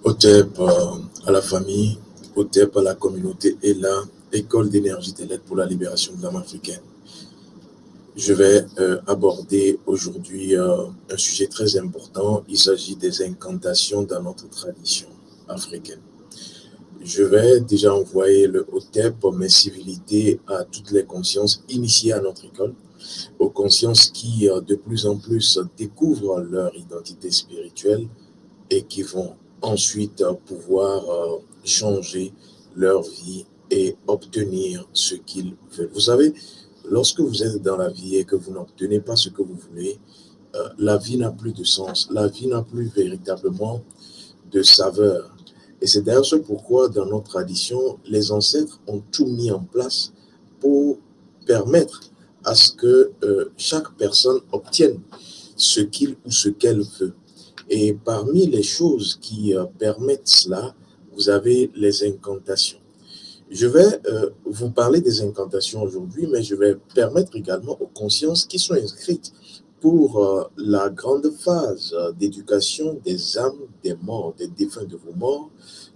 OTEP à la famille, OTEP à la communauté et la École d'énergie de l'aide pour la libération de l'âme africaine. Je vais aborder aujourd'hui un sujet très important. Il s'agit des incantations dans notre tradition africaine. Je vais déjà envoyer le OTEP, mes civilités à toutes les consciences initiées à notre école, aux consciences qui de plus en plus découvrent leur identité spirituelle et qui vont ensuite pouvoir changer leur vie et obtenir ce qu'ils veulent. Vous savez, lorsque vous êtes dans la vie et que vous n'obtenez pas ce que vous voulez, la vie n'a plus de sens, la vie n'a plus véritablement de saveur. Et c'est d'ailleurs ce pourquoi dans notre tradition, les ancêtres ont tout mis en place pour permettre à ce que chaque personne obtienne ce qu'il ou ce qu'elle veut. Et parmi les choses qui permettent cela, vous avez les incantations. Je vais vous parler des incantations aujourd'hui, mais je vais permettre également aux consciences qui sont inscrites pour la grande phase d'éducation des âmes, des morts, des défunts de vos morts,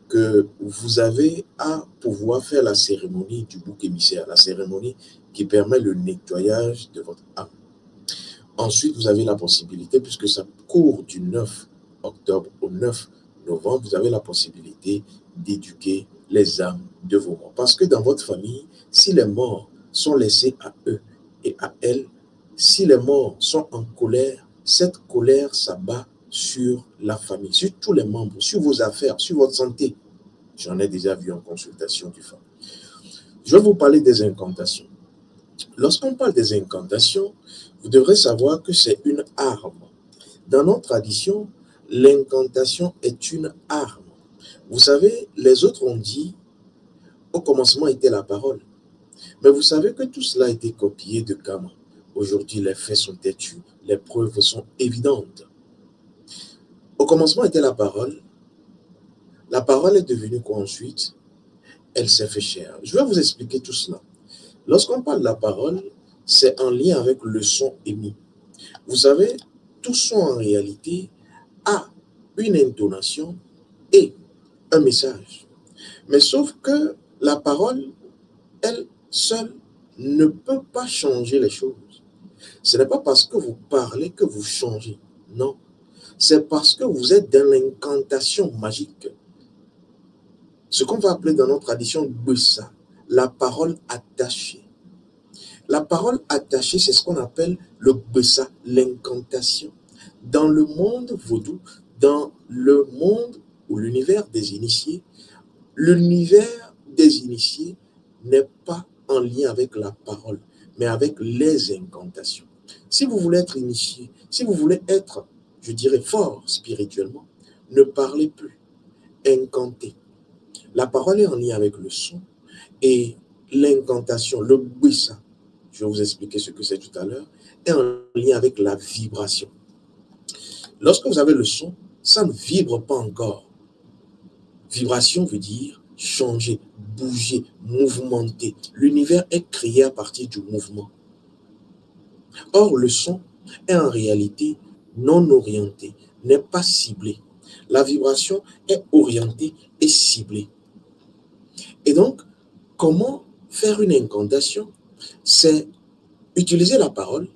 que vous avez à pouvoir faire la cérémonie du bouc émissaire, la cérémonie qui permet le nettoyage de votre âme. Ensuite, vous avez la possibilité, puisque ça court du 9 octobre au 9 novembre, vous avez la possibilité d'éduquer les âmes de vos morts. Parce que dans votre famille, si les morts sont laissés à eux et à elles, si les morts sont en colère, cette colère s'abat sur la famille, sur tous les membres, sur vos affaires, sur votre santé. J'en ai déjà vu en consultation du FAM. Je vais vous parler des incantations. Lorsqu'on parle des incantations, vous devrez savoir que c'est une arme. Dans notre tradition, l'incantation est une arme. Vous savez, les autres ont dit, au commencement était la parole. Mais vous savez que tout cela a été copié de Kama. Aujourd'hui, les faits sont têtus, les preuves sont évidentes. Au commencement était la parole. La parole est devenue quoi ensuite? Elle s'est fait chair. Je vais vous expliquer tout cela. Lorsqu'on parle de la parole, c'est en lien avec le son émis. Vous savez, tout son en réalité a une intonation et un message. Mais sauf que la parole, elle seule, ne peut pas changer les choses. Ce n'est pas parce que vous parlez que vous changez. Non. C'est parce que vous êtes dans l'incantation magique. Ce qu'on va appeler dans notre tradition Gbessa, la parole attachée. La parole attachée, c'est ce qu'on appelle le Gbessa, l'incantation. Dans le monde vaudou, dans le monde ou l'univers des initiés, l'univers des initiés n'est pas en lien avec la parole, mais avec les incantations. Si vous voulez être initié, si vous voulez être, je dirais, fort spirituellement, ne parlez plus, incantez. La parole est en lien avec le son et l'incantation, le Gbessa, je vais vous expliquer ce que c'est tout à l'heure, est en lien avec la vibration. Lorsque vous avez le son, ça ne vibre pas encore. Vibration veut dire changer, bouger, mouvementer. L'univers est créé à partir du mouvement. Or, le son est en réalité non orienté, n'est pas ciblé. La vibration est orientée et ciblée. Et donc, comment faire une incantation? C'est utiliser la parole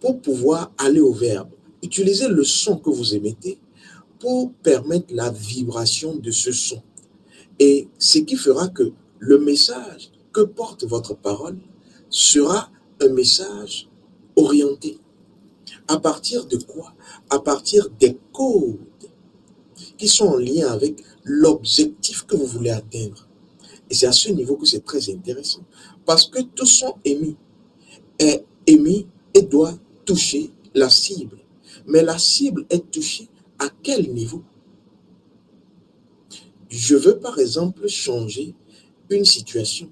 pour pouvoir aller au verbe. Utiliser le son que vous émettez pour permettre la vibration de ce son. Et ce qui fera que le message que porte votre parole sera un message orienté. À partir de quoi? À partir des codes qui sont en lien avec l'objectif que vous voulez atteindre. Et c'est à ce niveau que c'est très intéressant. Parce que tout son émis est émis et doit toucher la cible. Mais la cible est touchée à quel niveau? Je veux par exemple changer une situation.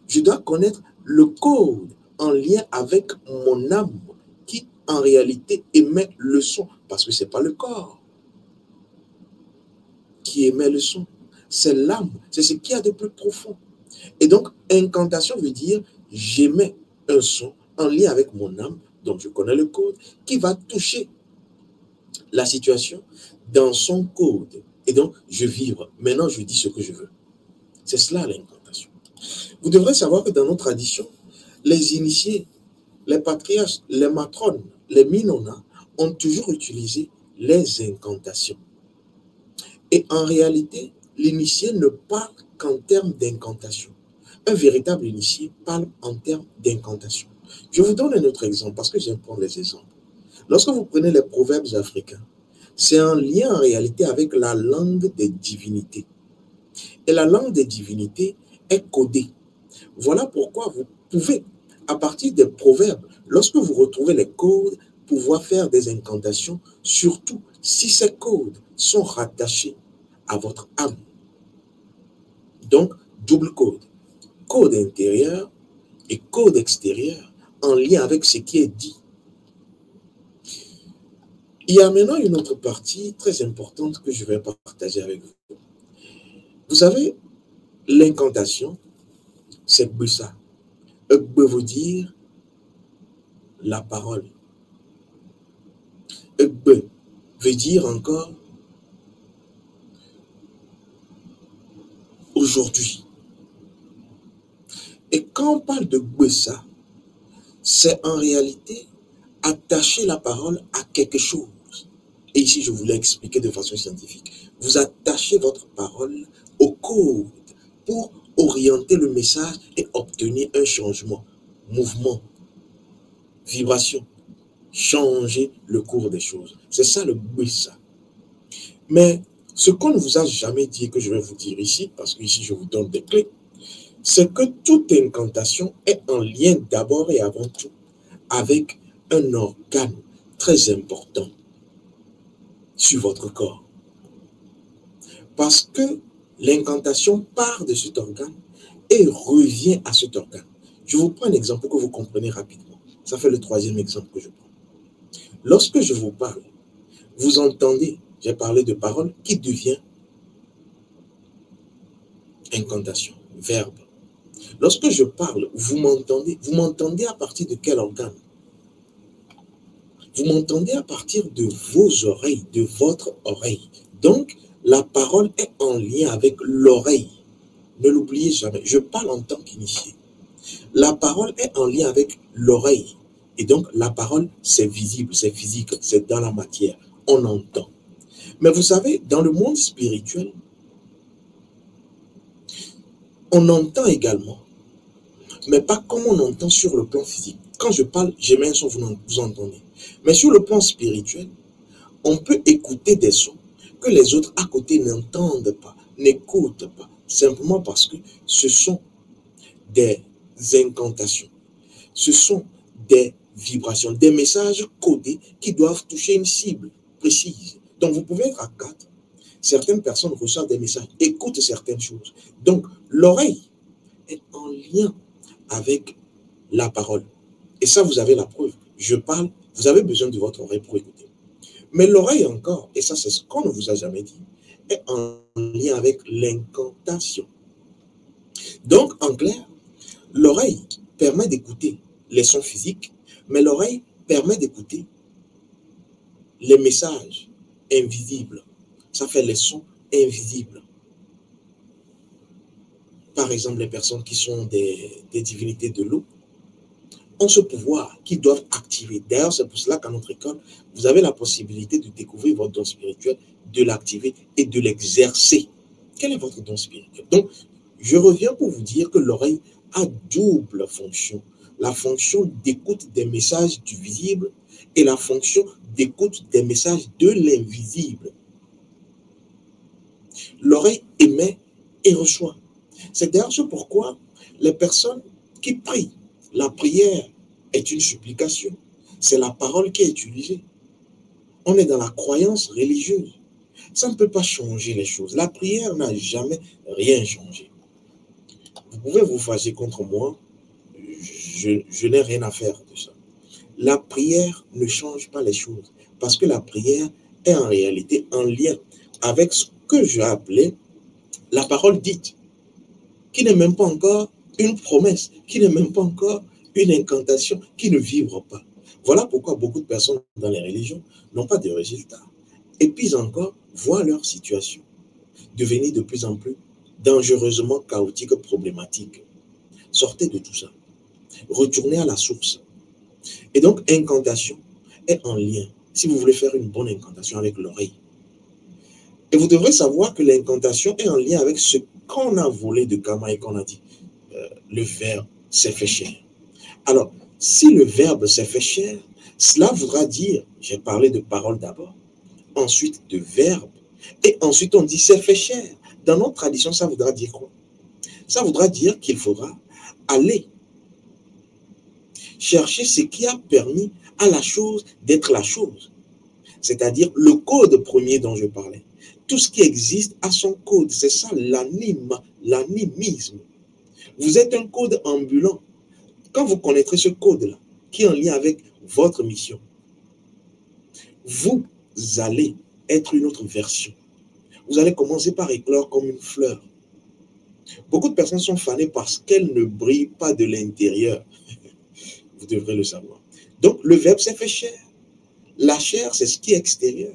Je dois connaître le code en lien avec mon âme qui en réalité émet le son. Parce que ce n'est pas le corps qui émet le son. C'est l'âme, c'est ce qu'il y a de plus profond. Et donc, incantation veut dire j'émets un son en lien avec mon âme, dont je connais le code, qui va toucher la situation dans son code. Et donc, je vibre. Maintenant, je dis ce que je veux. C'est cela l'incantation. Vous devrez savoir que dans nos traditions, les initiés, les patriarches, les matrones, les minonas ont toujours utilisé les incantations. Et en réalité, l'initié ne parle qu'en termes d'incantation. Un véritable initié parle en termes d'incantation. Je vous donne un autre exemple parce que j'aime prendre les exemples. Lorsque vous prenez les proverbes africains, c'est en lien en réalité avec la langue des divinités. Et la langue des divinités est codée. Voilà pourquoi vous pouvez, à partir des proverbes, lorsque vous retrouvez les codes, pouvoir faire des incantations, surtout si ces codes sont rattachés à votre âme. Donc, double code. Code intérieur et code extérieur en lien avec ce qui est dit. Il y a maintenant une autre partie très importante que je vais partager avec vous. Vous savez, l'incantation, c'est ça. Veut dire la parole. Veut dire encore aujourd'hui. Et quand on parle de ça, c'est en réalité attacher la parole à quelque chose. Et ici, je voulais expliquer de façon scientifique. Vous attachez votre parole au code pour orienter le message et obtenir un changement, mouvement, vibration, changer le cours des choses. C'est ça le ça. Mais ce qu'on ne vous a jamais dit et que je vais vous dire ici, parce que ici je vous donne des clés, c'est que toute incantation est en lien d'abord et avant tout avec un organe très important sur votre corps. Parce que l'incantation part de cet organe et revient à cet organe. Je vous prends un exemple pour que vous compreniez rapidement. Ça fait le troisième exemple que je prends. Lorsque je vous parle, vous entendez, j'ai parlé de parole qui devient incantation, verbe. Lorsque je parle, vous m'entendez à partir de quel organe? Vous m'entendez à partir de vos oreilles, de votre oreille. Donc, la parole est en lien avec l'oreille. Ne l'oubliez jamais, je parle en tant qu'initié. La parole est en lien avec l'oreille. Et donc, la parole, c'est visible, c'est physique, c'est dans la matière. On entend. Mais vous savez, dans le monde spirituel, on entend également, mais pas comme on entend sur le plan physique. Quand je parle, j'émets un son, vous entendez. Mais sur le plan spirituel, on peut écouter des sons que les autres à côté n'entendent pas, n'écoutent pas, simplement parce que ce sont des incantations. Ce sont des vibrations, des messages codés qui doivent toucher une cible précise. Donc, vous pouvez être à 4. Certaines personnes reçoivent des messages, écoutent certaines choses. Donc, l'oreille est en lien avec la parole. Et ça, vous avez la preuve. Je parle, vous avez besoin de votre oreille pour écouter. Mais l'oreille encore, et ça c'est ce qu'on ne vous a jamais dit, est en lien avec l'incantation. Donc, en clair, l'oreille permet d'écouter les sons physiques, mais l'oreille permet d'écouter les messages invisibles. Ça fait les sons invisibles. Par exemple, les personnes qui sont des divinités de l'eau ont ce pouvoir qu'ils doivent activer. D'ailleurs, c'est pour cela qu'à notre école, vous avez la possibilité de découvrir votre don spirituel, de l'activer et de l'exercer. Quel est votre don spirituel? Donc, je reviens pour vous dire que l'oreille a double fonction. La fonction d'écoute des messages du visible et la fonction d'écoute des messages de l'invisible. L'oreille émet et reçoit. C'est d'ailleurs ce pourquoi les personnes qui prient, la prière est une supplication. C'est la parole qui est utilisée. On est dans la croyance religieuse. Ça ne peut pas changer les choses. La prière n'a jamais rien changé. Vous pouvez vous fâcher contre moi. Je n'ai rien à faire de ça. La prière ne change pas les choses. Parce que la prière est en réalité en lien avec ce que j'ai appelé la parole dite, qui n'est même pas encore une promesse, qui n'est même pas encore une incantation, qui ne vibre pas. Voilà pourquoi beaucoup de personnes dans les religions n'ont pas de résultats. Et puis encore, voient leur situation. devenir de plus en plus dangereusement chaotique, problématique. Sortez de tout ça. Retournez à la source. Et donc, incantation est en lien, si vous voulez faire une bonne incantation, avec l'oreille. Et vous devrez savoir que l'incantation est en lien avec ce qu'on a volé de Kama et qu'on a dit. Le verbe s'est fait chair. Alors, si le verbe s'est fait chair, cela voudra dire, j'ai parlé de parole d'abord, ensuite de verbe, et ensuite on dit s'est fait chair. Dans notre tradition, ça voudra dire quoi? Ça voudra dire qu'il faudra aller chercher ce qui a permis à la chose d'être la chose. C'est-à-dire le code premier dont je parlais. Tout ce qui existe a son code. C'est ça l'animisme. Vous êtes un code ambulant. Quand vous connaîtrez ce code-là, qui est en lien avec votre mission, vous allez être une autre version. Vous allez commencer par éclore comme une fleur. Beaucoup de personnes sont fanées parce qu'elles ne brillent pas de l'intérieur. Vous devrez le savoir. Donc, le verbe s'est fait chair. La chair, c'est ce qui est extérieur.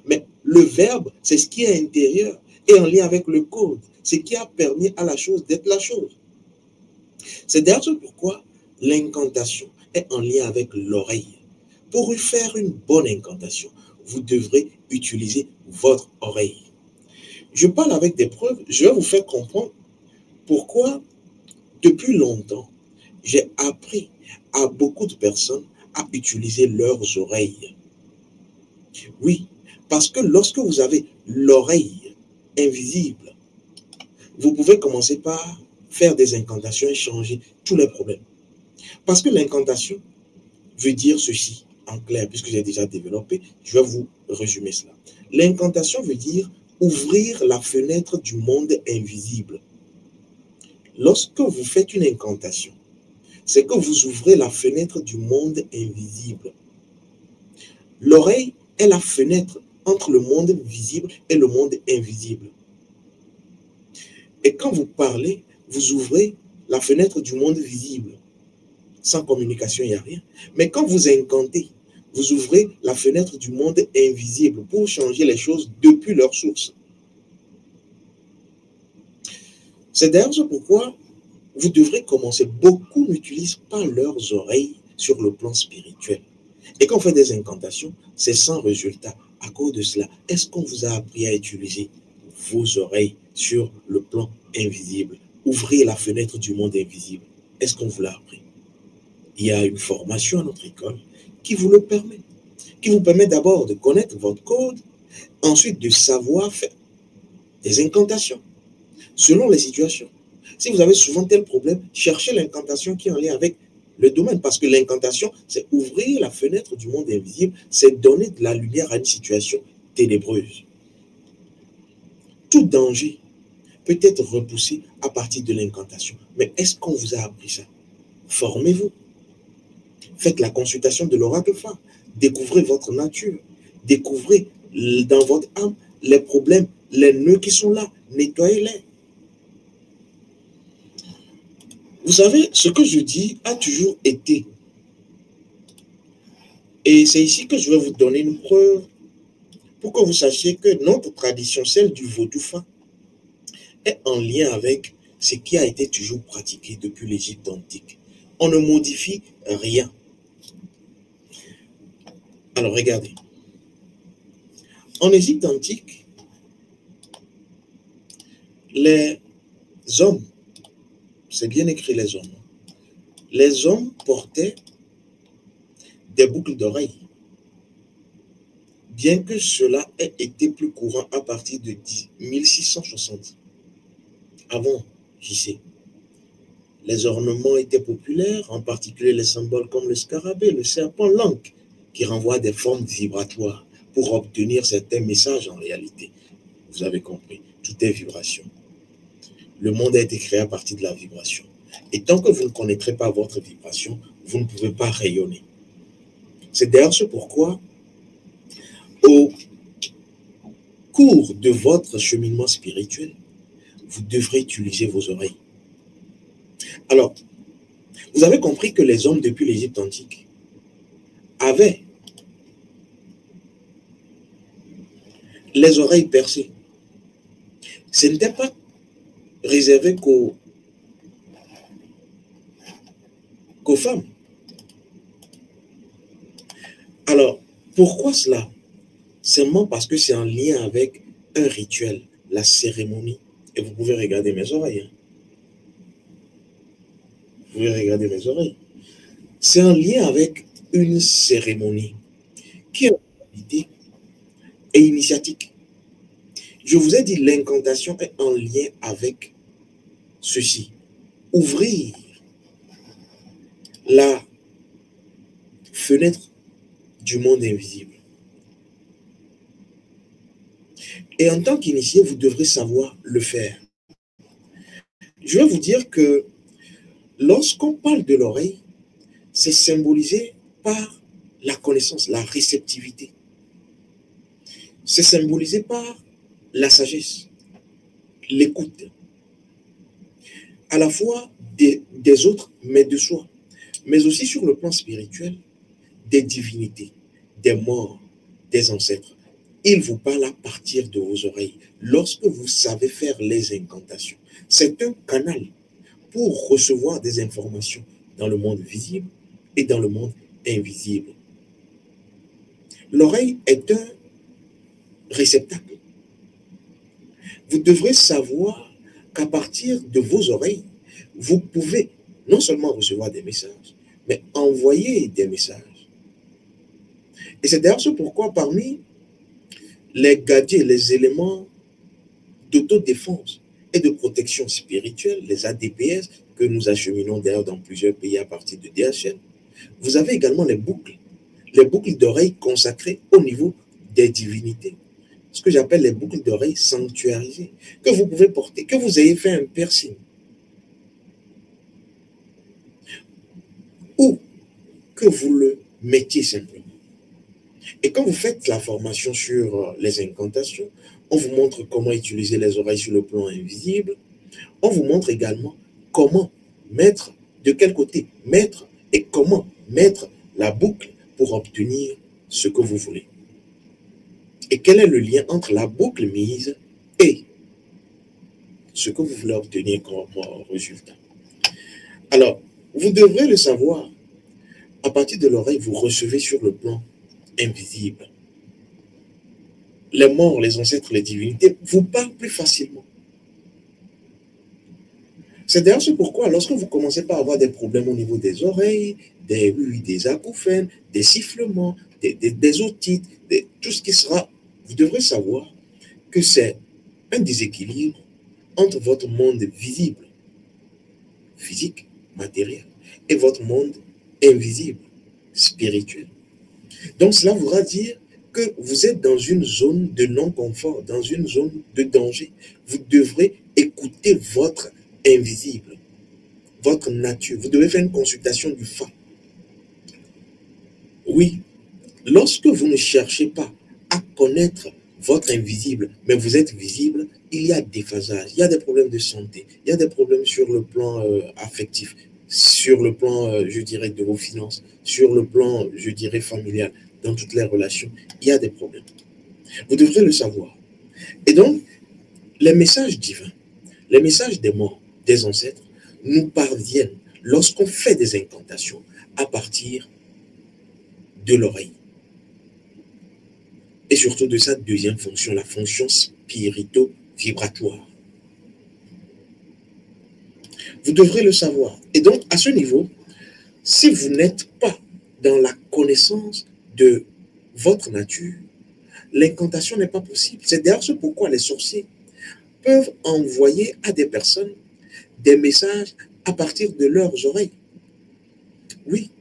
Mais le verbe, c'est ce qui est intérieur et en lien avec le code. Ce qui a permis à la chose d'être la chose. C'est d'ailleurs pourquoi l'incantation est en lien avec l'oreille. Pour faire une bonne incantation, vous devrez utiliser votre oreille. Je parle avec des preuves. Je vais vous faire comprendre pourquoi, depuis longtemps, j'ai appris à beaucoup de personnes à utiliser leurs oreilles. Oui, parce que lorsque vous avez l'oreille invisible, vous pouvez commencer par faire des incantations et changer tous les problèmes. Parce que l'incantation veut dire ceci, en clair, puisque j'ai déjà développé, je vais vous résumer cela. L'incantation veut dire ouvrir la fenêtre du monde invisible. Lorsque vous faites une incantation, c'est que vous ouvrez la fenêtre du monde invisible. L'oreille est la fenêtre entre le monde visible et le monde invisible. Et quand vous parlez, vous ouvrez la fenêtre du monde visible. Sans communication, il n'y a rien. Mais quand vous incantez, vous ouvrez la fenêtre du monde invisible pour changer les choses depuis leur source. C'est d'ailleurs pourquoi vous devrez commencer. Beaucoup n'utilisent pas leurs oreilles sur le plan spirituel. Et quand on fait des incantations, c'est sans résultat. À cause de cela, est-ce qu'on vous a appris à utiliser vos oreilles sur le plan invisible? Ouvrir la fenêtre du monde invisible. Est-ce qu'on vous l'a appris? Il y a une formation à notre école qui vous le permet. Qui vous permet d'abord de connaître votre code, ensuite de savoir faire des incantations selon les situations. Si vous avez souvent tel problème, cherchez l'incantation qui est en lien avec le domaine, parce que l'incantation, c'est ouvrir la fenêtre du monde invisible, c'est donner de la lumière à une situation ténébreuse. Tout danger peut être repoussé à partir de l'incantation. Mais est-ce qu'on vous a appris ça? Formez-vous. Faites la consultation de l'oracle phare. Découvrez votre nature. Découvrez dans votre âme les problèmes, les nœuds qui sont là. Nettoyez-les. Vous savez, ce que je dis a toujours été. Et c'est ici que je vais vous donner une preuve pour que vous sachiez que notre tradition, celle du Vodoufa, est en lien avec ce qui a été toujours pratiqué depuis l'Égypte antique. On ne modifie rien. Alors regardez. En Égypte antique, les hommes, c'est bien écrit les hommes portaient des boucles d'oreilles. Bien que cela ait été plus courant à partir de 1660. Avant JC, les ornements étaient populaires, en particulier les symboles comme le scarabée, le serpent, l'ankh, qui renvoient des formes vibratoires pour obtenir certains messages en réalité. Vous avez compris, tout est vibration. Le monde a été créé à partir de la vibration. Et tant que vous ne connaîtrez pas votre vibration, vous ne pouvez pas rayonner. C'est d'ailleurs ce pourquoi, au cours de votre cheminement spirituel, vous devrez utiliser vos oreilles. Alors, vous avez compris que les hommes depuis l'Égypte antique avaient les oreilles percées. Ce n'était pas réservé qu'aux femmes. Alors, pourquoi cela? Seulement parce que c'est en lien avec un rituel, la cérémonie. Et vous pouvez regarder mes oreilles. Hein. Vous pouvez regarder mes oreilles. C'est en lien avec une cérémonie qui en réalité est initiatique. Je vous ai dit, l'incantation est en lien avec ceci. Ouvrir la fenêtre du monde invisible. Et en tant qu'initié, vous devrez savoir le faire. Je vais vous dire que lorsqu'on parle de l'oreille, c'est symbolisé par la connaissance, la réceptivité. C'est symbolisé par la sagesse, l'écoute, à la fois des autres, mais de soi, mais aussi sur le plan spirituel, des divinités, des morts, des ancêtres. Il vous parle à partir de vos oreilles. Lorsque vous savez faire les incantations, c'est un canal pour recevoir des informations dans le monde visible et dans le monde invisible. L'oreille est un réceptacle. Vous devrez savoir qu'à partir de vos oreilles, vous pouvez non seulement recevoir des messages, mais envoyer des messages. Et c'est d'ailleurs ce pourquoi parmi les gadgets, les éléments d'autodéfense et de protection spirituelle, les ADPS, que nous acheminons d'ailleurs dans plusieurs pays à partir de DHL, vous avez également les boucles d'oreilles consacrées au niveau des divinités. Ce que j'appelle les boucles d'oreilles sanctuarisées, que vous pouvez porter, que vous ayez fait un piercing, ou que vous le mettiez simplement. Et quand vous faites la formation sur les incantations, on vous montre comment utiliser les oreilles sur le plan invisible. On vous montre également comment mettre, de quel côté mettre et comment mettre la boucle pour obtenir ce que vous voulez. Et quel est le lien entre la boucle mise et ce que vous voulez obtenir comme résultat. Alors, vous devrez le savoir. À partir de l'oreille, vous recevez sur le plan invisible. Les morts, les ancêtres, les divinités vous parlent plus facilement. C'est d'ailleurs ce pourquoi, lorsque vous commencez par avoir des problèmes au niveau des oreilles, des acouphènes, des sifflements, des otites, tout ce qui sera, vous devrez savoir que c'est un déséquilibre entre votre monde visible, physique, matériel, et votre monde invisible, spirituel. Donc cela voudra dire que vous êtes dans une zone de non-confort, dans une zone de danger. Vous devrez écouter votre invisible, votre nature. Vous devez faire une consultation du Fa. Oui, lorsque vous ne cherchez pas à connaître votre invisible, mais vous êtes visible, il y a des phasages, il y a des problèmes de santé, il y a des problèmes sur le plan affectif, sur le plan, je dirais, de vos finances, sur le plan, je dirais, familial, dans toutes les relations, il y a des problèmes. Vous devrez le savoir. Et donc, les messages divins, les messages des morts, des ancêtres, nous parviennent lorsqu'on fait des incantations à partir de l'oreille. Et surtout de sa deuxième fonction, la fonction spirito-vibratoire. Vous devrez le savoir. Et donc, à ce niveau, si vous n'êtes pas dans la connaissance de votre nature, l'incantation n'est pas possible. C'est d'ailleurs ce pourquoi les sorciers peuvent envoyer à des personnes des messages à partir de leurs oreilles. Oui,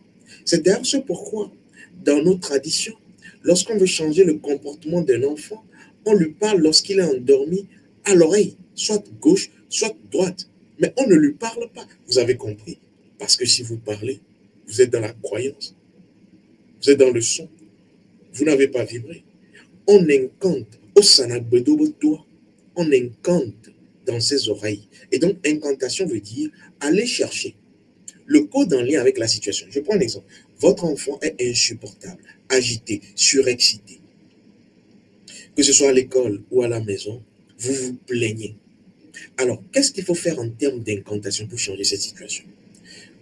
c'est d'ailleurs ce pourquoi, dans nos traditions, lorsqu'on veut changer le comportement d'un enfant, on lui parle lorsqu'il est endormi à l'oreille, soit gauche, soit droite. Mais on ne lui parle pas. Vous avez compris? Parce que si vous parlez, vous êtes dans la croyance. Vous êtes dans le son. Vous n'avez pas vibré. On incante au sanagbedobotoa. On incante dans ses oreilles. Et donc, incantation veut dire aller chercher le code en lien avec la situation. Je prends un exemple. Votre enfant est insupportable, agité, surexcité. Que ce soit à l'école ou à la maison, vous vous plaignez. Alors, qu'est-ce qu'il faut faire en termes d'incantation pour changer cette situation?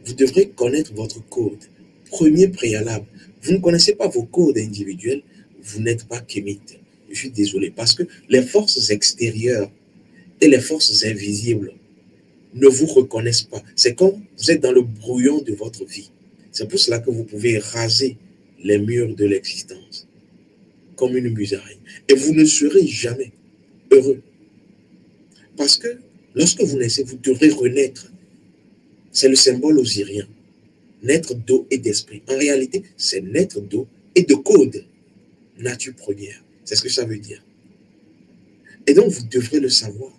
Vous devrez connaître votre code. Premier préalable, vous ne connaissez pas vos codes individuels, vous n'êtes pas kémite. Je suis désolé, parce que les forces extérieures et les forces invisibles ne vous reconnaissent pas. C'est comme vous êtes dans le brouillon de votre vie. C'est pour cela que vous pouvez raser les murs de l'existence comme une musaraigne. Et vous ne serez jamais heureux. Parce que lorsque vous naissez, vous devrez renaître. C'est le symbole osirien. Naître d'eau et d'esprit. En réalité, c'est naître d'eau et de code. Nature première. C'est ce que ça veut dire. Et donc, vous devrez le savoir.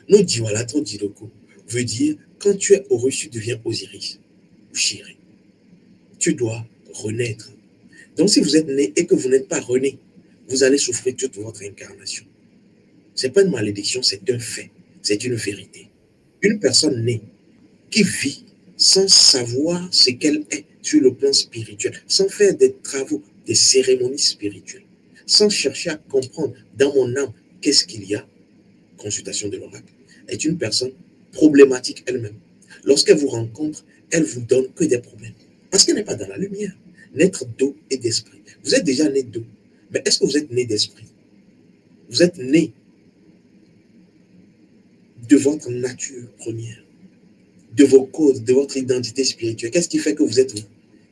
No Diwalato Diroko veut dire quand tu es heureux, tu deviens Osiris ou Chiré. Tu dois renaître. Donc, si vous êtes né et que vous n'êtes pas rené, vous allez souffrir toute votre incarnation. Ce n'est pas une malédiction, c'est un fait. C'est une vérité. Une personne née qui vit sans savoir ce qu'elle est sur le plan spirituel, sans faire des travaux, des cérémonies spirituelles, sans chercher à comprendre dans mon âme qu'est-ce qu'il y a, consultation de l'oracle, est une personne problématique elle-même. Lorsqu'elle vous rencontre, elle vous donne que des problèmes. Parce qu'elle n'est pas dans la lumière. Naître d'eau et d'esprit. Vous êtes déjà né d'eau. Mais est-ce que vous êtes né d'esprit? Vous êtes né de votre nature première, de vos codes, de votre identité spirituelle. Qu'est-ce qui fait que vous êtes vous?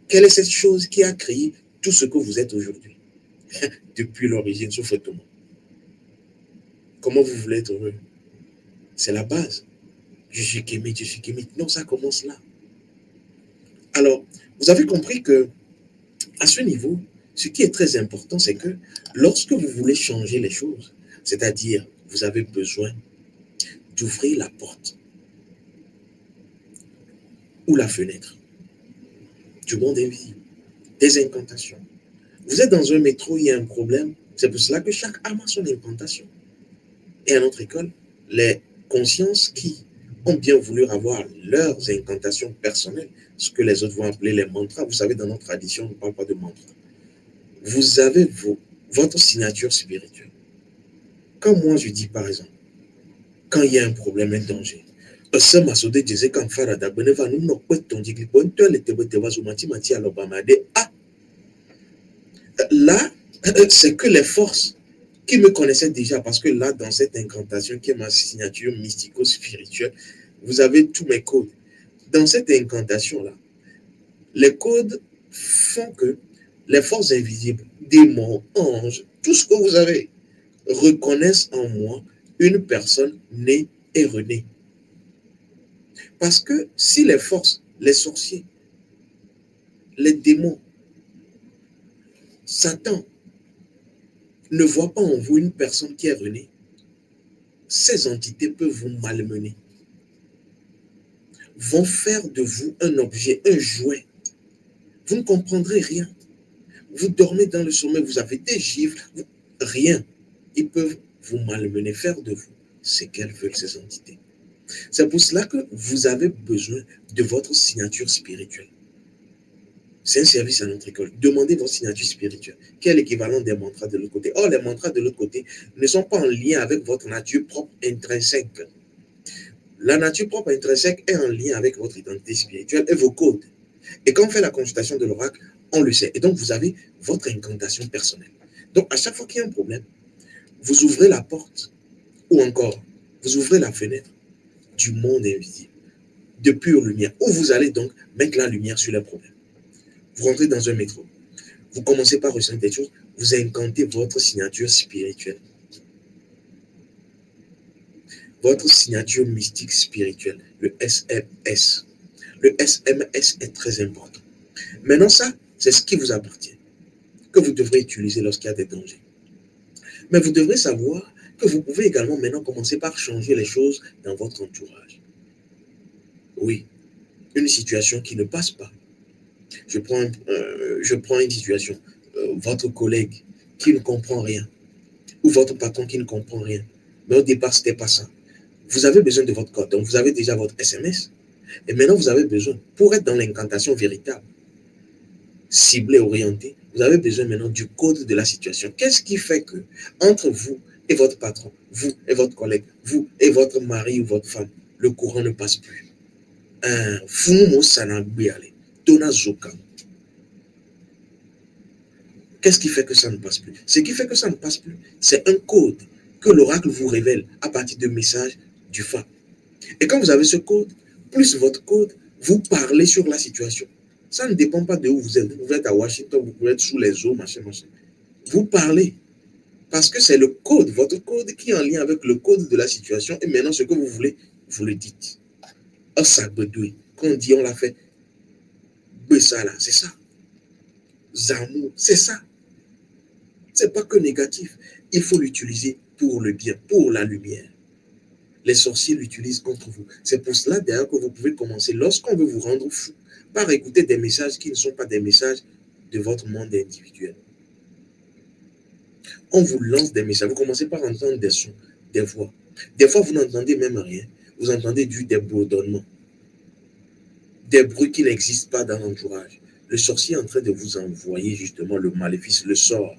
Quelle est cette chose qui a créé tout ce que vous êtes aujourd'hui? Depuis l'origine, sauf tout le monde. Comment vous voulez être heureux? C'est la base. Je suis kémite, je suis kémite. Non, ça commence là. Alors, vous avez compris que, à ce niveau, ce qui est très important, c'est que lorsque vous voulez changer les choses, c'est-à-dire, vous avez besoin d'ouvrir la porte ou la fenêtre du monde invisible, des incantations. Vous êtes dans un métro, il y a un problème, c'est pour cela que chaque âme a son incantation. Et à notre école, les consciences qui ont bien voulu avoir leurs incantations personnelles, ce que les autres vont appeler les mantras. Vous savez, dans notre tradition, on ne parle pas de mantras. Vous avez votre signature spirituelle. Quand moi je dis, par exemple, quand il y a un problème, un danger, là, c'est que les forces qui me connaissaient déjà, parce que là, dans cette incantation qui est ma signature mystico-spirituelle, vous avez tous mes codes. Dans cette incantation-là, les codes font que les forces invisibles, démons, anges, tout ce que vous avez, reconnaissent en moi une personne née et renée. Parce que si les forces, les sorciers, les démons, Satan ne voit pas en vous une personne qui est renée, ces entités peuvent vous malmener, vont faire de vous un objet, un jouet. Vous ne comprendrez rien. Vous dormez dans le sommeil, vous avez des gifles, rien. Ils peuvent vous malmener, faire de vous ce qu'elles veulent, ces entités. C'est pour cela que vous avez besoin de votre signature spirituelle. C'est un service à notre école. Demandez votre signature spirituelle. Quel est l'équivalent des mantras de l'autre côté? Or, les mantras de l'autre côté ne sont pas en lien avec votre nature propre intrinsèque. La nature propre intrinsèque est en lien avec votre identité spirituelle et vos codes. Et quand on fait la consultation de l'oracle, on le sait. Et donc, vous avez votre incantation personnelle. Donc, à chaque fois qu'il y a un problème, vous ouvrez la porte, ou encore, vous ouvrez la fenêtre du monde invisible, de pure lumière, où vous allez donc mettre la lumière sur les problèmes. Vous rentrez dans un métro, vous commencez par ressentir des choses, vous incantez votre signature spirituelle. Votre signature mystique spirituelle, le SMS. Le SMS est très important. Maintenant, ça, c'est ce qui vous appartient, que vous devrez utiliser lorsqu'il y a des dangers. Mais vous devrez savoir que vous pouvez également maintenant commencer par changer les choses dans votre entourage. Oui, une situation qui ne passe pas. Je prends une situation, votre collègue qui ne comprend rien, ou votre patron qui ne comprend rien. Mais au départ, ce n'était pas ça. Vous avez besoin de votre code. Donc, vous avez déjà votre SMS. Et maintenant, vous avez besoin, pour être dans l'incantation véritable, ciblée, orientée, vous avez besoin maintenant du code de la situation. Qu'est-ce qui fait que, entre vous et votre patron, vous et votre collègue, vous et votre mari ou votre femme, le courant ne passe plus. Qu'est-ce qui fait que ça ne passe plus? Ce qui fait que ça ne passe plus, c'est un code que l'oracle vous révèle à partir de messages du Fa. Et quand vous avez ce code, plus votre code, vous parlez sur la situation. Ça ne dépend pas de où vous êtes. Vous pouvez être à Washington, vous pouvez être sous les eaux, machin, machin. Vous parlez. Parce que c'est le code, votre code qui est en lien avec le code de la situation. Et maintenant, ce que vous voulez, vous le dites. Oh, ça bedouille. Quand on dit, on l'a fait. Ça là, c'est ça. Zamou, c'est ça. C'est pas que négatif. Il faut l'utiliser pour le bien, pour la lumière. Les sorciers l'utilisent contre vous. C'est pour cela, d'ailleurs, que vous pouvez commencer, lorsqu'on veut vous rendre fou, par écouter des messages qui ne sont pas des messages de votre monde individuel. On vous lance des messages. Vous commencez par entendre des sons, des voix. Des fois, vous n'entendez même rien. Vous entendez juste des bourdonnements. Des bruits qui n'existent pas dans l'entourage. Le sorcier est en train de vous envoyer justement le maléfice, le sort.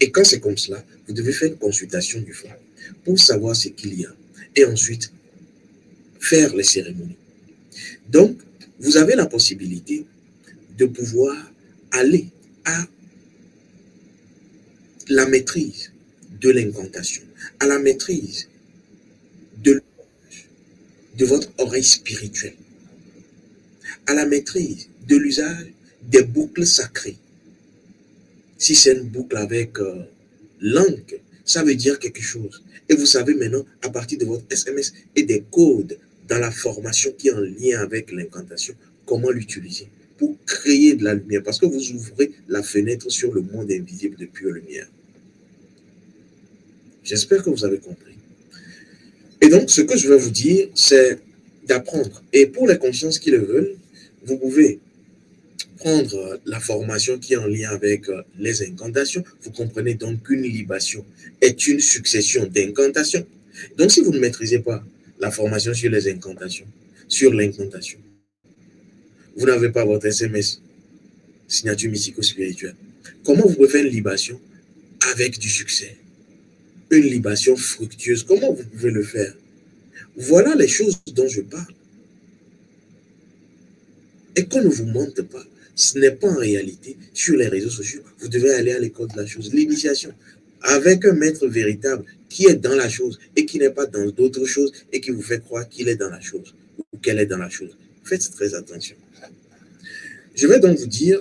Et quand c'est comme cela, vous devez faire une consultation du Fa pour savoir ce qu'il y a. Et ensuite, faire les cérémonies. Donc, vous avez la possibilité de pouvoir aller à la maîtrise de l'incantation, à la maîtrise de votre oreille spirituelle, à la maîtrise de l'usage des boucles sacrées. Si c'est une boucle avec langue, ça veut dire quelque chose. Et vous savez maintenant, à partir de votre SMS et des codes dans la formation qui est en lien avec l'incantation, comment l'utiliser pour créer de la lumière. Parce que vous ouvrez la fenêtre sur le monde invisible de pure lumière. J'espère que vous avez compris. Et donc, ce que je vais vous dire, c'est d'apprendre. Et pour les consciences qui le veulent, vous pouvez prendre la formation qui est en lien avec les incantations. Vous comprenez donc qu'une libation est une succession d'incantations. Donc, si vous ne maîtrisez pas la formation sur les incantations, sur l'incantation, vous n'avez pas votre SMS, signature mystico-spirituelle. Comment vous pouvez faire une libation avec du succès? Une libation fructueuse, comment vous pouvez le faire? Voilà les choses dont je parle. Et qu'on ne vous mente pas, ce n'est pas en réalité sur les réseaux sociaux. Vous devez aller à l'école de la chose, l'initiation, avec un maître véritable qui est dans la chose et qui n'est pas dans d'autres choses et qui vous fait croire qu'il est dans la chose ou qu'elle est dans la chose. Faites très attention. Je vais donc vous dire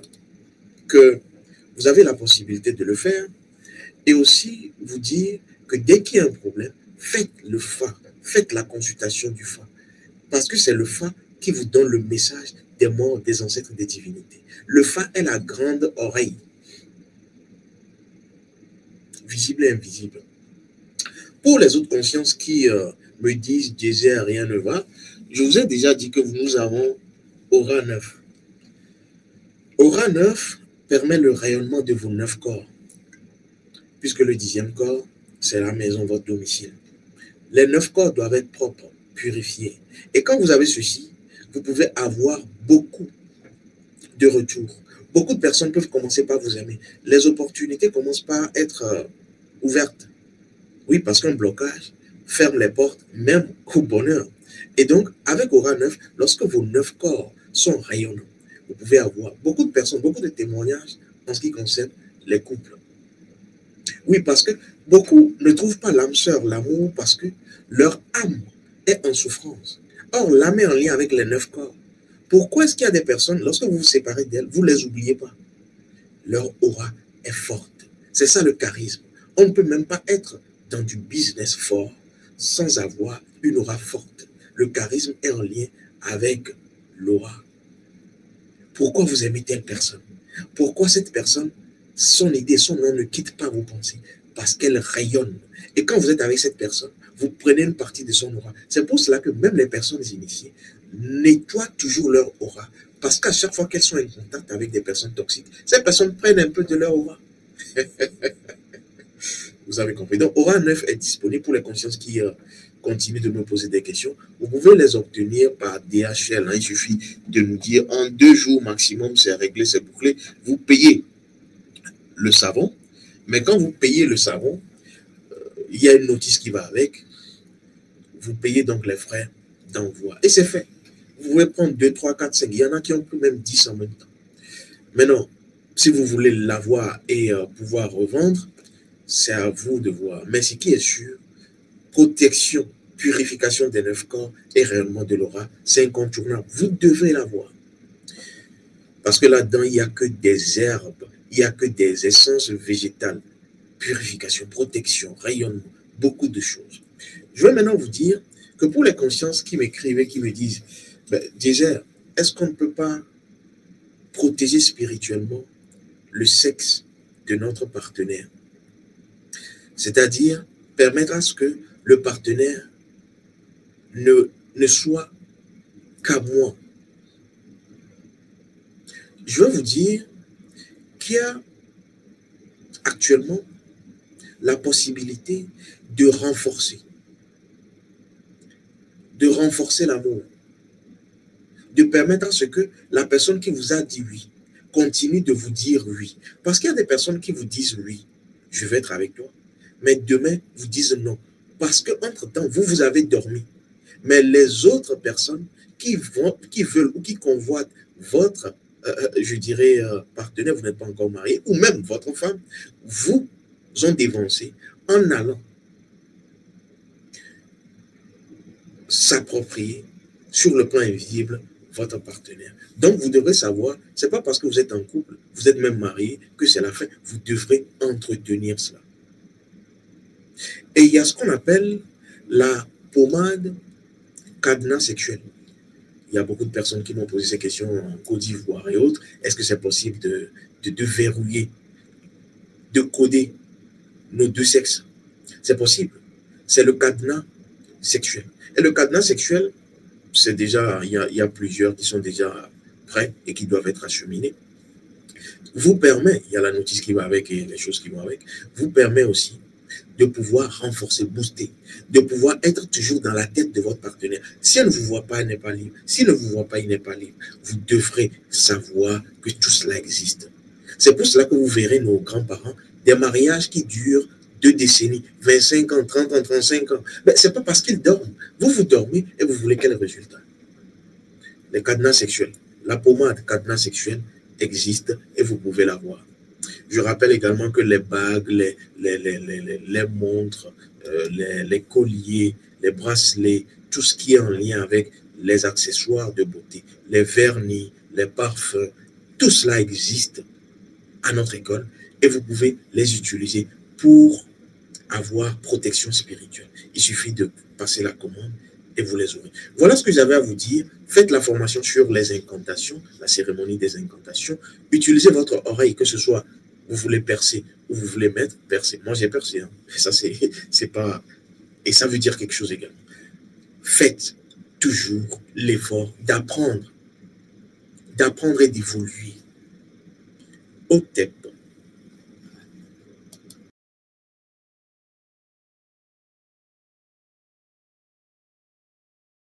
que vous avez la possibilité de le faire et aussi vous dire que dès qu'il y a un problème, faites le Fa, faites la consultation du Fa. Parce que c'est le Fa qui vous donne le message des morts, des ancêtres, des divinités. Le Fa est la grande oreille, visible et invisible. Pour les autres consciences qui me disent « Jésus, rien ne va », je vous ai déjà dit que nous avons Aura 9. Aura 9 permet le rayonnement de vos 9 corps, puisque le 10e corps, c'est la maison, votre domicile. Les 9 corps doivent être propres, purifiés. Et quand vous avez ceci, vous pouvez avoir beaucoup de retours. Beaucoup de personnes peuvent commencer par vous aimer. Les opportunités commencent par être ouvertes. Oui, parce qu'un blocage ferme les portes, même au bonheur. Et donc, avec Aura 9, lorsque vos 9 corps sont rayonnants, vous pouvez avoir beaucoup de personnes, beaucoup de témoignages en ce qui concerne les couples. Oui, parce que beaucoup ne trouvent pas l'âme sœur, l'amour, parce que leur âme est en souffrance. Or, l'âme est en lien avec les 9 corps. Pourquoi est-ce qu'il y a des personnes, lorsque vous vous séparez d'elles, vous ne les oubliez pas? Leur aura est forte. C'est ça le charisme. On ne peut même pas être dans du business fort sans avoir une aura forte. Le charisme est en lien avec l'aura. Pourquoi vous aimez telle personne? Pourquoi cette personne, son idée, son nom ne quitte pas vos pensées? Parce qu'elle rayonne. Et quand vous êtes avec cette personne, vous prenez une partie de son aura. C'est pour cela que même les personnes initiées nettoient toujours leur aura. Parce qu'à chaque fois qu'elles sont en contact avec des personnes toxiques, ces personnes prennent un peu de leur aura. Vous avez compris. Donc, Aura 9 est disponible pour les consciences qui continuent de me poser des questions. Vous pouvez les obtenir par DHL. Il suffit de nous dire en 2 jours maximum, c'est réglé, c'est bouclé. Vous payez le savon. Mais quand vous payez le savon, il y a une notice qui va avec. Vous payez donc les frais d'envoi. Et c'est fait. Vous pouvez prendre 2, 3, 4, 5. Il y en a qui ont pris même 10 en même temps. Maintenant, si vous voulez l'avoir et pouvoir revendre, c'est à vous de voir. Mais ce qui est sûr, protection, purification des 9 corps et réellement de l'aura, c'est incontournable. Vous devez l'avoir. Parce que là-dedans, il n'y a que des herbes, il n'y a que des essences végétales. Purification, protection, rayonnement, beaucoup de choses. Je vais maintenant vous dire que pour les consciences qui m'écrivent et qui me disent, Désert, est-ce qu'on ne peut pas protéger spirituellement le sexe de notre partenaire? C'est-à-dire permettre à ce que le partenaire ne soit qu'à moi. Je vais vous dire qu'il y a actuellement la possibilité de renforcer l'amour, de permettre à ce que la personne qui vous a dit oui continue de vous dire oui. Parce qu'il y a des personnes qui vous disent oui, je vais être avec toi, mais demain vous disent non. Parce qu'entre-temps, vous avez dormi. Mais les autres personnes qui veulent ou qui convoitent votre, je dirais, partenaire, vous n'êtes pas encore marié, ou même votre femme, vous ont dévancé en allant s'approprier sur le plan invisible votre partenaire. Donc, vous devrez savoir, ce n'est pas parce que vous êtes en couple, vous êtes même marié, que c'est la fin. Vous devrez entretenir cela. Et il y a ce qu'on appelle la pommade cadenas sexuel. Il y a beaucoup de personnes qui m'ont posé ces questions en Côte d'Ivoire et autres. Est-ce que c'est possible de verrouiller, de coder nos deux sexes? C'est possible. C'est le cadenas sexuel. Et le cadenas sexuel, c'est déjà, il y a plusieurs qui sont déjà prêts et qui doivent être acheminés. Vous permet, il y a la notice qui va avec et les choses qui vont avec, vous permet aussi de pouvoir renforcer, booster, de pouvoir être toujours dans la tête de votre partenaire. Si elle ne vous voit pas, elle n'est pas libre. S'il ne vous voit pas, il n'est pas libre. Vous devrez savoir que tout cela existe. C'est pour cela que vous verrez nos grands-parents, des mariages qui durent 2 décennies, 25 ans, 30 ans, 35 ans. Mais ce n'est pas parce qu'ils dorment. Vous dormez et vous voulez quel résultat? Les cadenas sexuels, la pommade cadenas sexuel existe et vous pouvez l'avoir. Je rappelle également que les bagues, les montres, les colliers, les bracelets, tout ce qui est en lien avec les accessoires de beauté, les vernis, les parfums, tout cela existe à notre école et vous pouvez les utiliser pour avoir protection spirituelle. Il suffit de passer la commande et vous les aurez. Voilà ce que j'avais à vous dire. Faites la formation sur les incantations, la cérémonie des incantations. Utilisez votre oreille, que ce soit vous voulez percer ou vous voulez mettre, percer. Moi, j'ai percé. Hein. Et ça, c'est pas... Et ça veut dire quelque chose également. Faites toujours l'effort d'apprendre et d'évoluer. Otep,